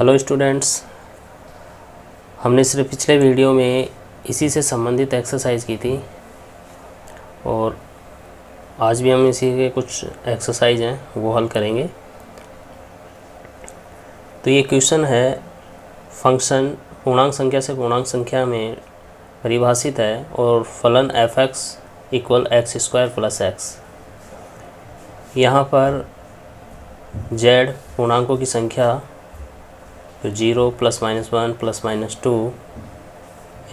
Hello students, हमने सिर्फ पिछले वीडियो में इसी से संबंधित एक्सरसाइज की थी और आज भी हम इसी के कुछ एक्सरसाइज हैं वो हल करेंगे। तो ये क्वेश्चन है, फंक्शन पूर्णांक संख्या से पूर्णांक संख्या में परिभाषित है और फलन f(x) equal x² plus x। यहाँ पर z पूर्णांकों की संख्या तो 0 +-1 +-2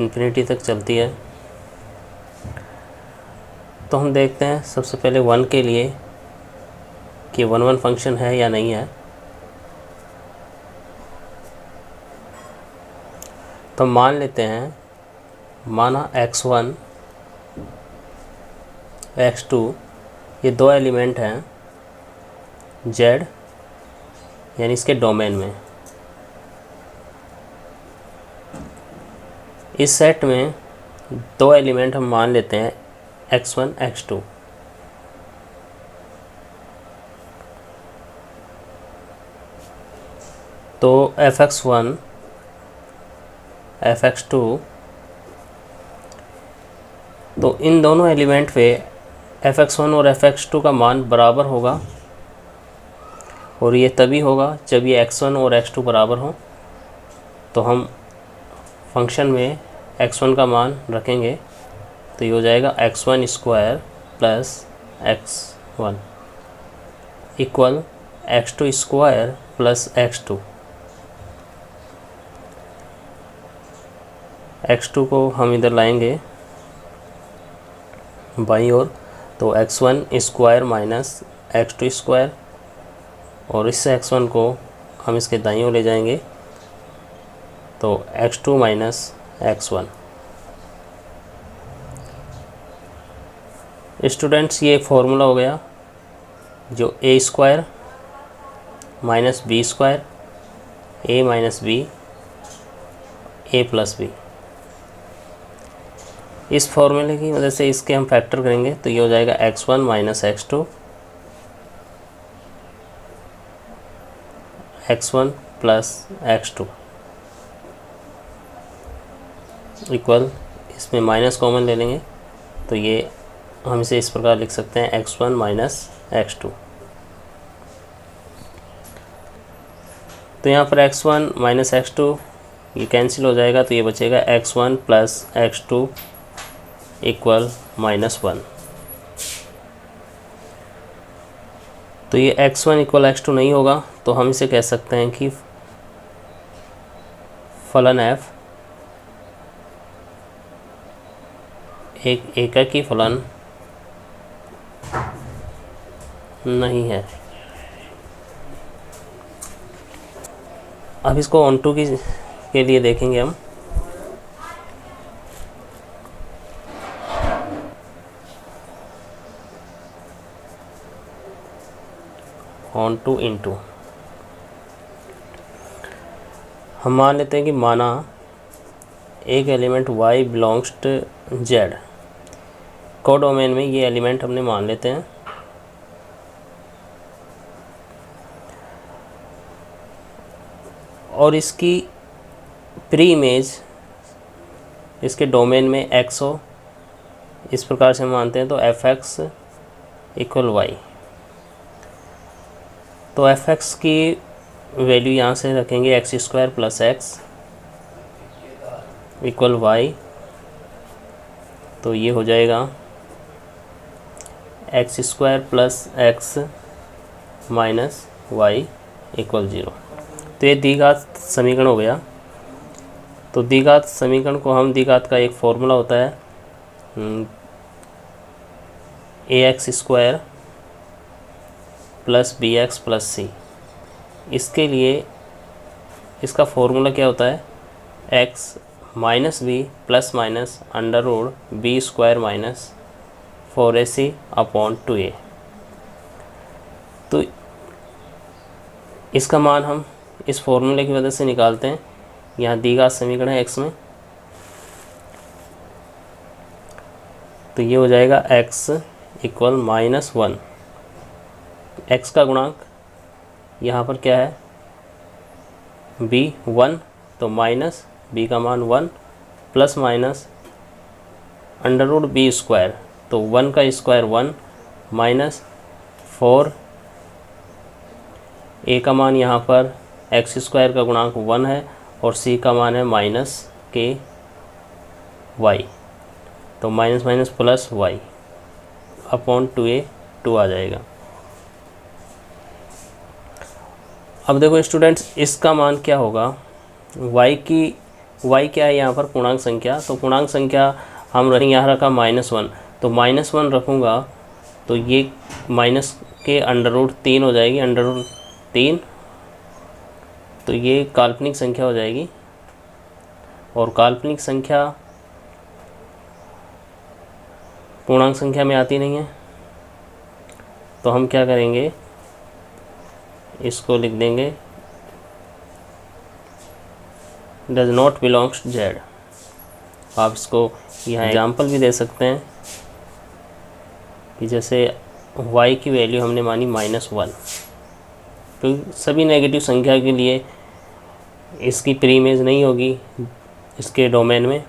इन्फिनिटी तक चलती है। तो हम देखते हैं सबसे पहले 1 के लिए कि 1 फंक्शन है या नहीं है। तो मान लेते हैं, माना x1 x2 ये दो एलिमेंट हैं z यानी इसके डोमेन में। इस सेट में दो एलिमेंट हम मान लेते हैं x1 x2। तो f(x1) f(x2) तो इन दोनों एलिमेंट पे f(x1) और f(x2) का मान बराबर होगा और ये तभी होगा जब ये x1 और x2 बराबर हो। तो हम फंक्शन में x1 का मान रखेंगे तो ये हो जाएगा x1² plus x1 equal x2² plus x2। x2 को हम इधर लाएंगे बाईं ओर, तो x1² माइनस x2² और इससे x1 को हम इसके दाईं ओर ले जाएंगे तो x2 माइनस x1। स्टूडेंट्स, ये फॉर्मूला हो गया जो a² minus b² a minus b a plus b। इस फॉर्मूले की मदद से इसके हम फैक्टर करेंगे तो ये हो जाएगा x1 minus x2 x1 plus x2 equal, इसमें माइनस कॉमन ले लेंगे तो ये हम इसे इस प्रकार लिख सकते हैं x1 माइनस x2। तो यहाँ पर x1 माइनस x2 ये कैंसिल हो जाएगा तो ये बचेगा x1 प्लस x2 इक्वल -1। तो ये x1 इक्वल x2 नहीं होगा तो हम इसे कह सकते हैं कि फलन f एक एककी फलन नहीं है। अब इसको ऑन टू के लिए देखेंगे हम। ऑन टू इनटू हम मान लेते हैं कि माना एक element y belongs to z, codomain में ये एलिमेंट हमने मान लेते हैं। और इसकी प्री इमेज इसके डोमेन में x हो, इस प्रकार से हम मानते हैं तो f(x) इक्वल y। तो f(x) की वैल्यू यहाँ से रखेंगे x² plus x equal y। तो ये हो जाएगा x² plus x minus y equal 0। तो ये द्विघात समीकरण हो गया। तो द्विघात समीकरण को हम द्विघात का एक फॉर्मूला होता है ax² plus bx plus c। इसके लिए इसका फॉर्मूला क्या होता है, x minus b plus minus √b² minus 4ac upon 2a। तो इसका मान हम इस फॉर्मूले की वजह से निकालते हैं। यहाँ द्विघात समीकरण है x में, तो ये हो जाएगा x इक्वल -1। x का गुणांक यहाँ पर क्या है, बी 1, तो माइनस बी का मान 1 plus minus under root b square, तो 1 का स्क्वायर 1 माइनस 4 ए का मान यहाँ पर एक्स स्क्वायर का गुणांक 1 है और सी का मान है माइनस के वाई, तो minus minus plus y upon 2a 2 आ जाएगा। अब देखो स्टूडेंट्स, इसका मान क्या होगा, y क्या है यहाँ पर पूर्णांक संख्या, तो पूर्णांक संख्या हम रखेंगे, यहाँ रखा -1, तो -1 रखूँगा तो ये माइनस के अंडर रूट 3 हो जाएगी, अंडर रूट 3, तो ये काल्पनिक संख्या हो जाएगी। और काल्पनिक संख्या पूर्णांक संख्या में आती नहीं है, तो हम क्या करेंगे, इसको लिख देंगे does not belongs to z. आप इसको यहाँ एग्जाम्पल भी दे सकते हैं कि जैसे y की वैल्यू हमने मानी -1, तो सभी नेगेटिव संख्या के लिए इसकी प्री इमेज नहीं होगी इसके डोमेन में।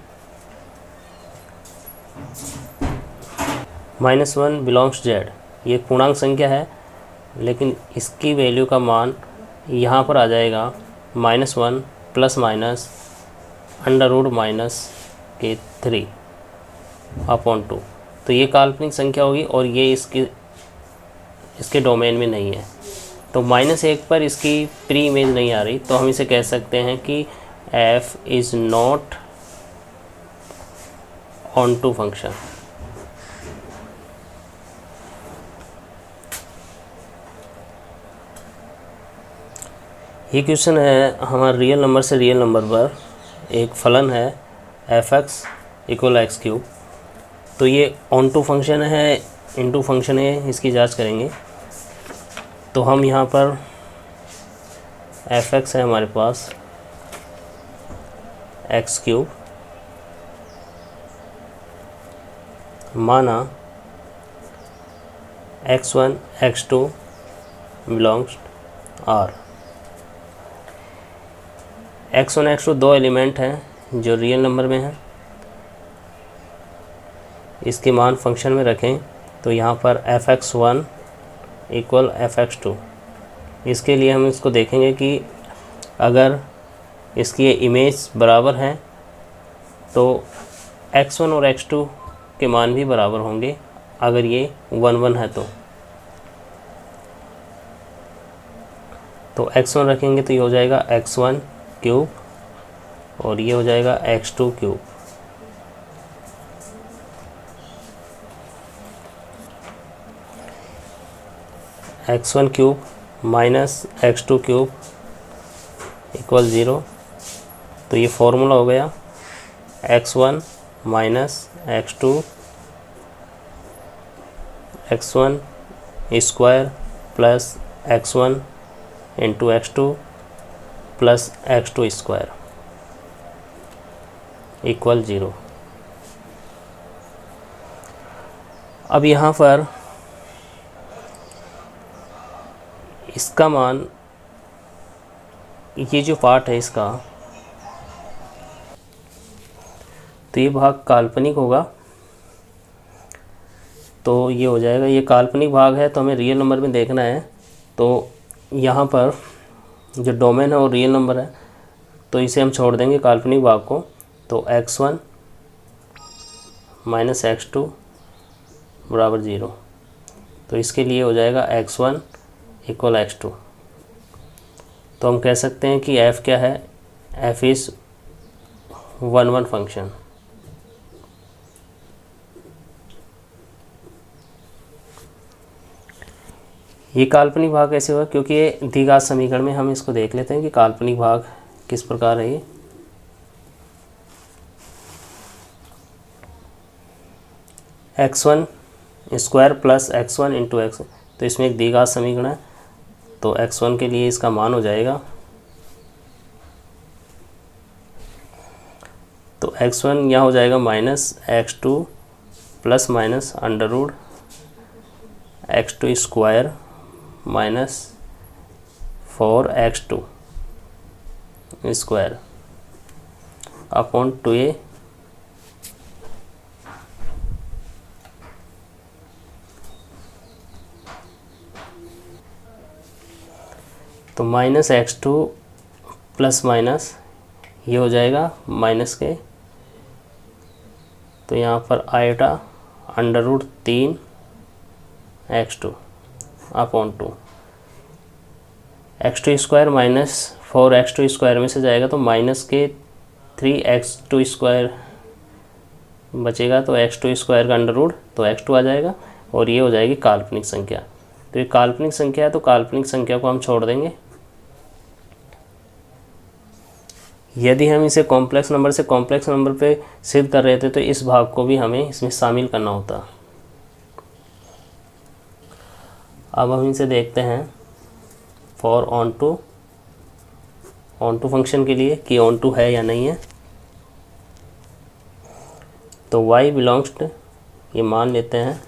-1 बिलोंग्स जेड, ये पूर्णांक संख्या है, लेकिन इसकी वैल्यू का मान यहाँ पर आ जाएगा -1 प्लस माइनस अंडर रूट के 3 अपॉन 2, तो ये काल्पनिक संख्या होगी और ये इसके डोमेन में नहीं है। तो -1 पर इसकी प्री इमेज नहीं आ रही, तो हम इसे कह सकते हैं कि f is not onto function. ये क्वेश्चन है हमारा रियल नंबर से रियल नंबर पर एक फलन है f(x) = x³, तो ये ऑन टू फंक्शन है इनटू फंक्शन है, इसकी जांच करेंगे। तो हम यहाँ पर f(x) है हमारे पास x³ माना x1 x2 belongs R। x1 x2 दो एलिमेंट हैं जो रियल नंबर में हैं, इसके मान फंक्शन में रखें, तो यहाँ पर f(x1) = f(x2), इसके लिए हम इसको देखेंगे कि अगर इसकी ये इमेज बराबर हैं तो x1 और x2 के मान भी बराबर होंगे, अगर ये 1 1 है तो x1 रखेंगे तो ये हो जाएगा x1³ और ये हो जाएगा x2³। x1³ माइनस x2³ = 0, तो ये फॉर्मूला हो गया x1 minus x2 x1 square plus x1 into x2 plus x2 square = 0। अब यहाँ पर इसका मान, ये जो पार्ट है इसका, तो ये भाग काल्पनिक होगा, तो ये हो जाएगा, ये काल्पनिक भाग है तो हमें रियल नंबर में देखना है। तो यहाँ पर जो डोमेन है वो रियल नंबर है, तो इसे हम छोड़ देंगे काल्पनिक भाग को, तो x1 माइनस x2 बराबर 0, तो इसके लिए हो जाएगा x1 = x2। तो हम कह सकते हैं कि f क्या है, f इज़ 1 1 फंक्शन। ये काल्पनिक भाग कैसे हुआ, क्योंकि ये द्विघात समीकरण में हम इसको देख लेते हैं कि काल्पनिक भाग किस प्रकार है। ये x1 square plus x1 into x, तो इसमें एक द्विघात समीकरण है, तो x1 के लिए इसका मान हो जाएगा, तो x1 यहाँ हो जाएगा -x2 plus minus under root x2 square minus 4x2 square upon 2a तो माइनस x2 प्लस माइनस ये हो जाएगा माइनस के, तो यहाँ पर आएगा under root 3x2 upon 2, x2 square minus 4x2 square में से जाएगा तो माइनस के 3x2 स्क्वायर बचेगा, तो x2 स्क्वायर का अंडर रूट तो x2 आ जाएगा और ये हो जाएगी काल्पनिक संख्या। तो ये काल्पनिक संख्या है तो काल्पनिक संख्या को हम छोड़ देंगे। यदि हम इसे कॉम्प्लेक्स नंबर से कॉम्प्लेक्स नंबर पे सिद्ध कर रहे थे तो इस भाग को भी हमें इसमें शामिल करना होता। अब हम इसे देखते हैं फॉर ऑन टू फंक्शन के लिए कि ऑन टू है या नहीं है। तो y बिलोंग्स टू, ये मान लेते हैं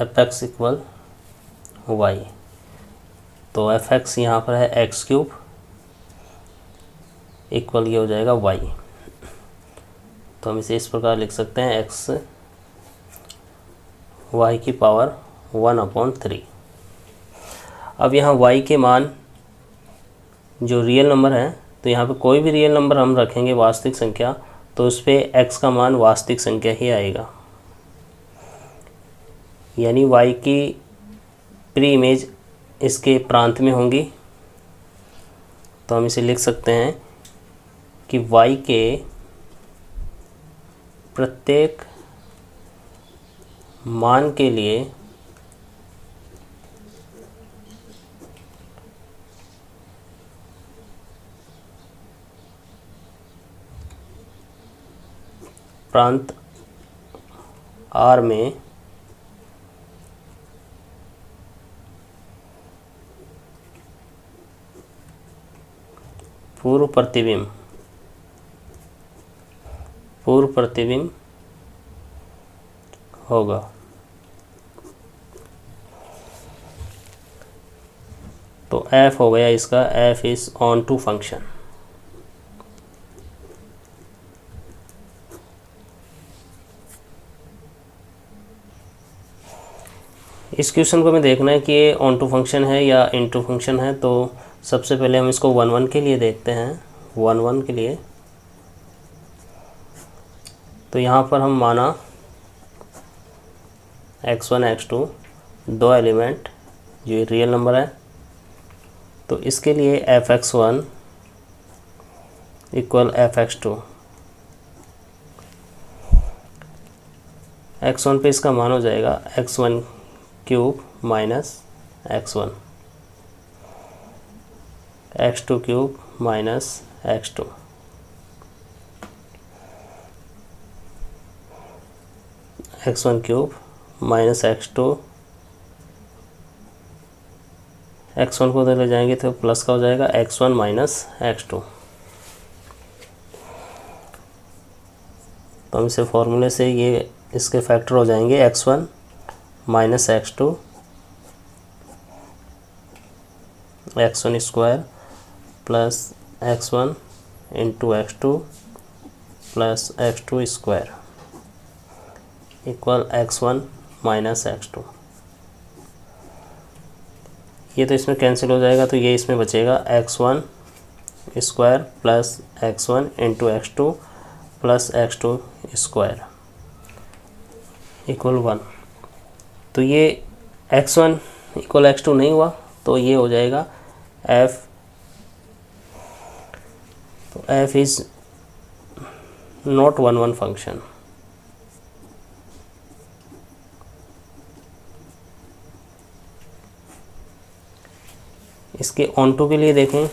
fx इक्वल y, तो fx यहाँ पर है एक्स क्यूब इक्वल ये हो जाएगा y। तो हम इसे इस प्रकार लिख सकते हैं x y की पावर 1/3। अब यहाँ y के मान जो रियल नंबर है, तो यहाँ पे कोई भी रियल नंबर हम रखेंगे वास्तविक संख्या तो उस पर x का मान वास्तविक संख्या ही आएगा, यानी y की प्री इमेज इसके प्रांत में होंगी। तो हम इसे लिख सकते हैं कि y के प्रत्येक मान के लिए प्रांत R में पूर्व प्रतिबिंब होगा। तो f हो गया इसका, f is onto function. इस क्वेश्चन को हमें देखना है कि ये ऑन टू फंक्शन है या इन टू फंक्शन है। तो सबसे पहले हम इसको 1 1 के लिए देखते हैं। 1 1 के लिए तो यहाँ पर हम माना x1 x2 दो एलिमेंट जो रियल नंबर है, तो इसके लिए fx1 इक्वल fx2, x1 पे इसका मान हो जाएगा x1 cube minus x1, x2 cube minus x2, x1 cube minus x2, x1 को उधर ले जाएंगे तो प्लस का हो जाएगा x1 माइनस x2। तो हम इसे फॉर्मूले से ये इसके फैक्टर हो जाएंगे x1 minus x2 x1 square plus x1 into x2 plus x2 square equal x1 minus x2। ये तो इसमें कैंसिल हो जाएगा, तो ये इसमें बचेगा x1 square plus x1 into x2 plus x2 square equal 1। तो ये x1 इक्वल x2 नहीं हुआ, तो ये हो जाएगा f। तो f इज़ नॉट 1 1 फंक्शन। इसके ऑन टू के लिए देखें,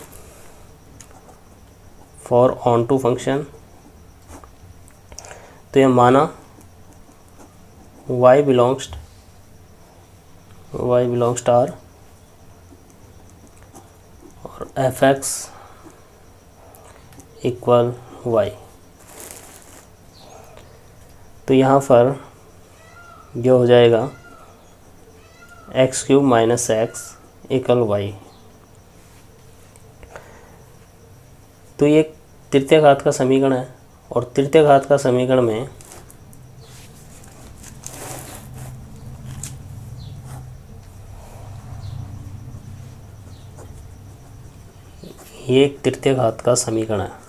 फॉर ऑन टू फंक्शन, तो यह माना y बिलोंग्स R और fx इक्वल y। तो यहाँ पर जो हो जाएगा x cube minus x equal y. तो ये तृतीय घात का समीकरण है और तृतीय घात का समीकरण में ये एक तृतीय घात का समीकरण है।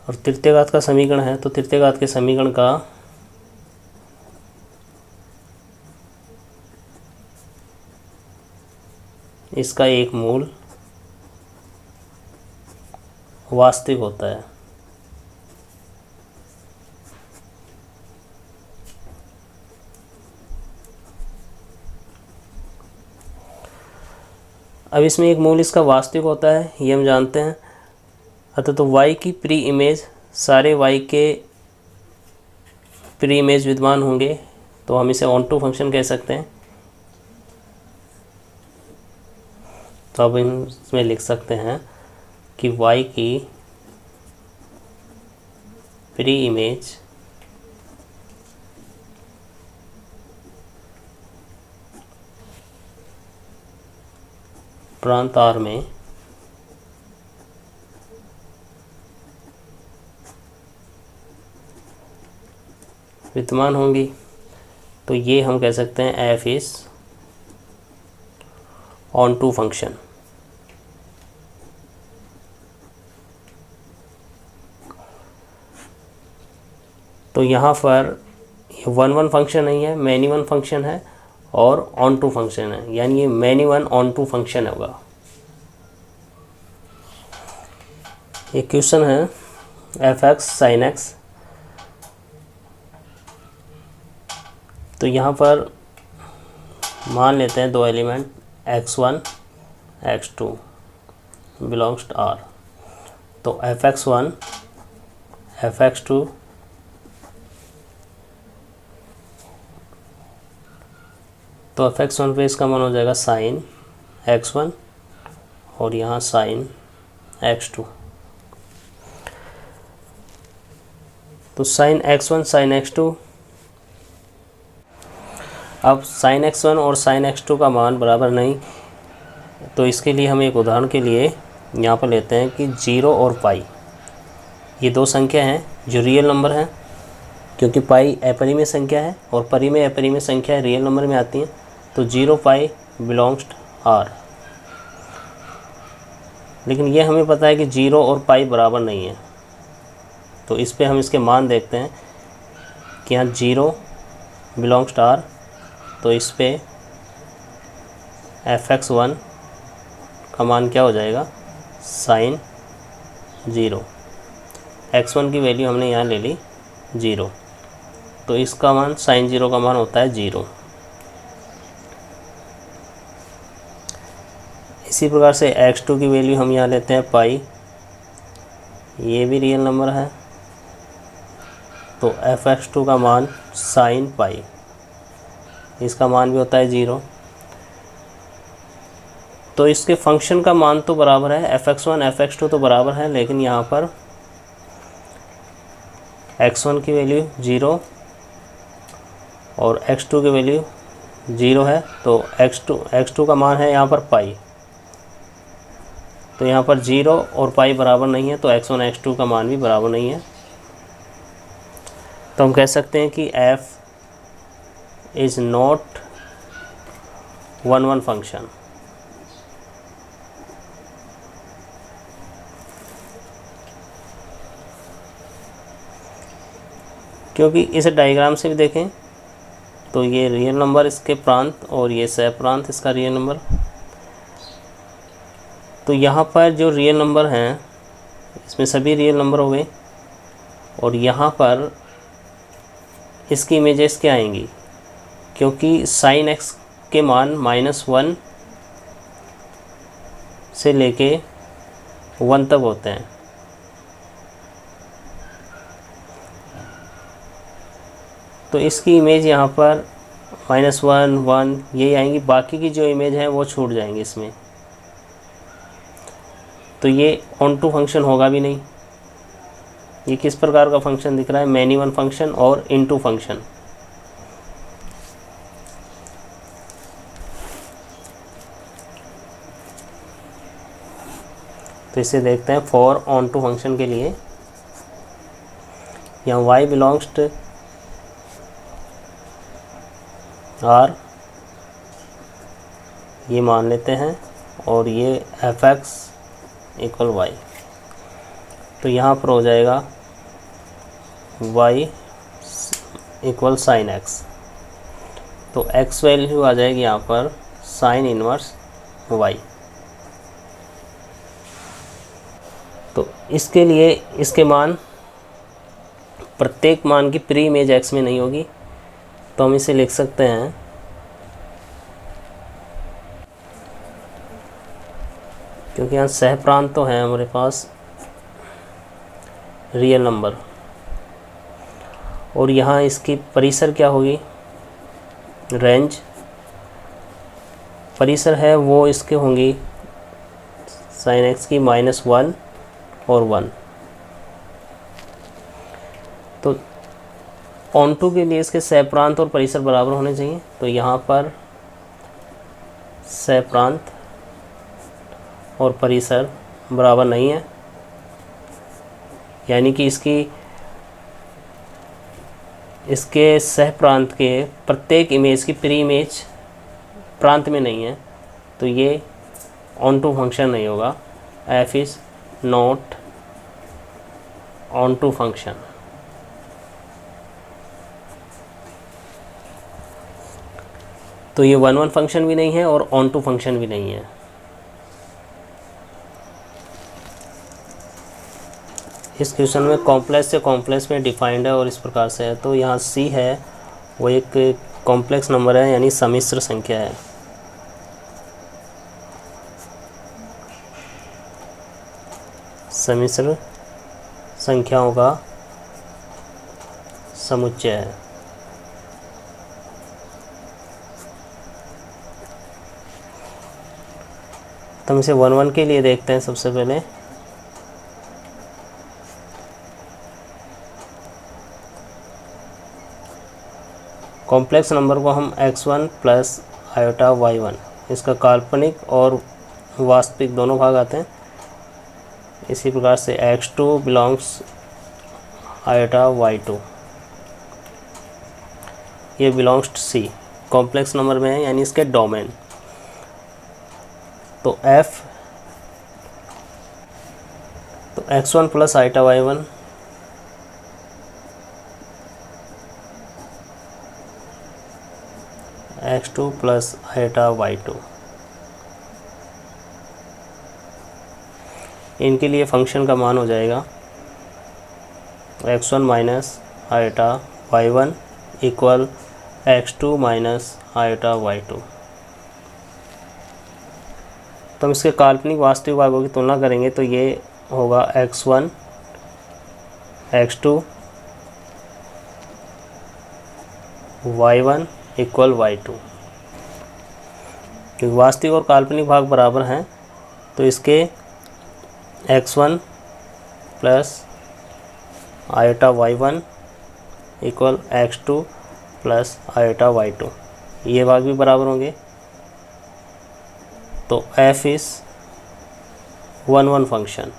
और तृतीय घात का समीकरण है तो तृतीय घात के समीकरण का इसका एक मूल वास्तविक होता है। अब इसमें एक मूल इसका वास्तविक होता है, ये हम जानते हैं। अतः तो y की प्री इमेज, सारे y के प्री इमेज विद्यमान होंगे तो हम इसे ऑन टू फंक्शन कह सकते हैं। तो अब इसमें लिख सकते हैं कि y की प्री इमेज प्रांत R में विद्यमान होंगी। तो ये हम कह सकते हैं f is onto function. तो यहाँ पर ये वन वन फंक्शन नहीं है, मैनी वन फंक्शन है और ऑन टू फंक्शन है, यानी ये many one onto function होगा। ये क्वेश्चन है एफ एक्स साइन एक्स। तो यहाँ पर मान लेते हैं दो element x1 x2 belongs to R। तो fx1 fx2 तो fx1 पे इसका मान हो जाएगा साइन x1 और यहाँ साइन x2। तो साइन x1 साइन x2, अब साइन x1 और साइन x2 का मान बराबर नहीं, तो इसके लिए हम एक उदाहरण के लिए यहाँ पर लेते हैं कि 0 और पाई, ये दो संख्या हैं जो रियल नंबर हैं, क्योंकि पाई अपरिमेय संख्या है और परिमेय अपरिमेय संख्या रियल नंबर में आती हैं। तो 0 पाई बिलोंग्स टू R। लेकिन ये हमें पता है कि 0 और पाई बराबर नहीं है, तो इस पे हम इसके मान देखते हैं कि यहाँ 0 बिलोंग्स टू R। तो इस पे fx1 का मान क्या हो जाएगा, साइन 0। x1 की वैल्यू हमने यहाँ ले ली 0, तो इसका मान साइन 0 का मान होता है 0। इसी प्रकार से x2 की वैल्यू हम यहाँ लेते हैं पाई, ये भी रियल नंबर है, तो fx2 का मान साइन पाई, इसका मान भी होता है 0। तो इसके फंक्शन का मान तो बराबर है, fx1 fx2 तो बराबर है, लेकिन यहाँ पर x1 की वैल्यू 0 और x2 की वैल्यू 0 है, तो x2 का मान है यहाँ पर पाई। तो यहाँ पर 0 और पाई बराबर नहीं है, तो x1 x2 का मान भी बराबर नहीं है। तो हम कह सकते हैं कि f is not one one function. क्योंकि इस डायग्राम से भी देखें तो ये रियल नंबर इसके प्रांत और ये सह प्रांत इसका रियल नंबर। तो यहाँ पर जो रियल नंबर हैं इसमें सभी रियल नंबर हो गए, और यहाँ पर इसकी इमेजेस क्या आएंगी, क्योंकि साइन x के मान -1 से लेके 1 तक होते हैं। तो इसकी इमेज यहाँ पर -1 1 यही आएंगी, बाकी की जो इमेज है वो छूट जाएंगी इसमें। तो ये ऑन टू फंक्शन होगा भी नहीं। ये किस प्रकार का फंक्शन दिख रहा है, मैनी वन फंक्शन और इनटू फंक्शन। तो इसे देखते हैं फॉर ऑन टू फंक्शन के लिए। यहाँ y बिलोंग्स टू r ये मान लेते हैं और ये fx इक्वल y। तो यहाँ पर हो जाएगा y इक्वल साइन x। तो x वैल्यू आ जाएगी यहाँ पर साइन इनवर्स y। तो इसके लिए इसके मान, प्रत्येक मान की प्री इमेज x में नहीं होगी, तो हम इसे लिख सकते हैं क्योंकि यहाँ सह प्रांत तो है हमारे पास रियल नंबर, और यहाँ इसकी परिसर क्या होगी, रेंज परिसर है वो इसके होंगी साइन x की -1 और 1। तो ऑन टू के लिए इसके सह प्रांत और परिसर बराबर होने चाहिए। तो यहाँ पर सह प्रांत और परिसर बराबर नहीं है, यानी कि इसके सह प्रांत के प्रत्येक इमेज की प्री इमेज प्रांत में नहीं है, तो ये ऑन टू फंक्शन नहीं होगा। f is not onto function. तो ये 1-1 फंक्शन भी नहीं है और ऑन टू फंक्शन भी नहीं है। इस क्वेश्चन में कॉम्प्लेक्स से कॉम्प्लेक्स में डिफाइंड है और इस प्रकार से है। तो यहाँ c है वो एक कॉम्प्लेक्स नंबर है, यानी सम्मिश्र संख्या है। सम्मिश्र संख्याओं का समुच्चय है। तो हम इसे 1-1 के लिए देखते हैं। सबसे पहले कॉम्प्लेक्स नंबर को हम x1 प्लस आयोटा y1, इसका काल्पनिक और वास्तविक दोनों भाग आते हैं। इसी प्रकार से x2 बिलोंग्स आयोटा y2, ये belongs to c, complex number में है यानी इसके डोमेन। तो f तो x1 plus iota y1 x2 plus iota y2, इनके लिए फंक्शन का मान हो जाएगा x1 minus iota y1 equal x2 minus iota y2। तो हम इसके काल्पनिक वास्तविक भागों की तुलना करेंगे तो ये होगा x1 x2 y1 equal y2। क्योंकि वास्तविक और काल्पनिक भाग बराबर हैं तो इसके x1 plus iota y1 equal x2 plus iota y2, ये भाग भी बराबर होंगे। तो f इज़ 1-1 फंक्शन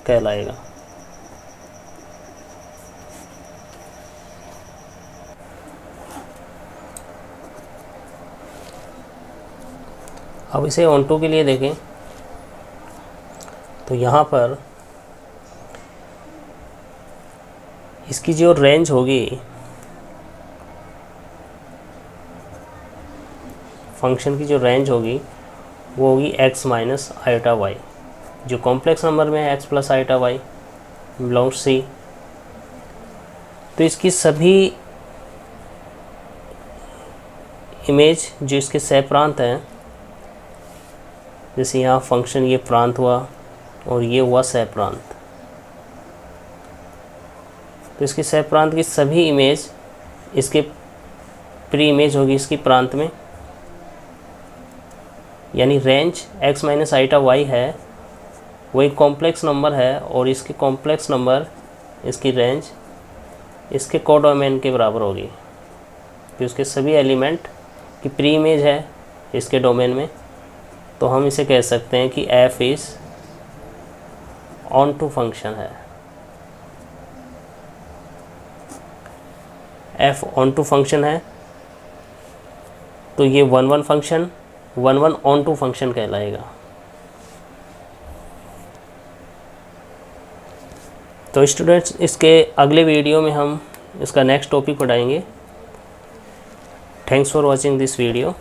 कहलाएगा। अब इसे ऑन टू के लिए देखें तो यहाँ पर इसकी जो रेंज होगी, फंक्शन की जो रेंज होगी वो होगी x माइनस आयोटा y। जो कॉम्प्लेक्स नंबर में है x plus iota y belongs c। तो इसकी सभी इमेज जो इसके सह प्रांत हैं, जैसे यहाँ फंक्शन ये प्रांत हुआ और ये हुआ सह प्रांत, तो इसकी सह प्रांत की सभी इमेज इसके प्री इमेज होगी इसकी प्रांत में, यानी range x minus iota y है वो एक कॉम्प्लेक्स नंबर है और इसके कॉम्प्लेक्स नंबर, इसकी रेंज इसके कोडोमेन के बराबर होगी कि उसके सभी एलिमेंट की प्री इमेज है इसके डोमेन में। तो हम इसे कह सकते हैं कि f is onto function है। f ऑन टू फंक्शन है तो ये 1 1 फंक्शन 1 1 ऑन टू फंक्शन कहलाएगा। तो स्टूडेंट्स, इसके अगले वीडियो में हम इसका नेक्स्ट टॉपिक पढ़ाएंगे। Thanks for watching this video.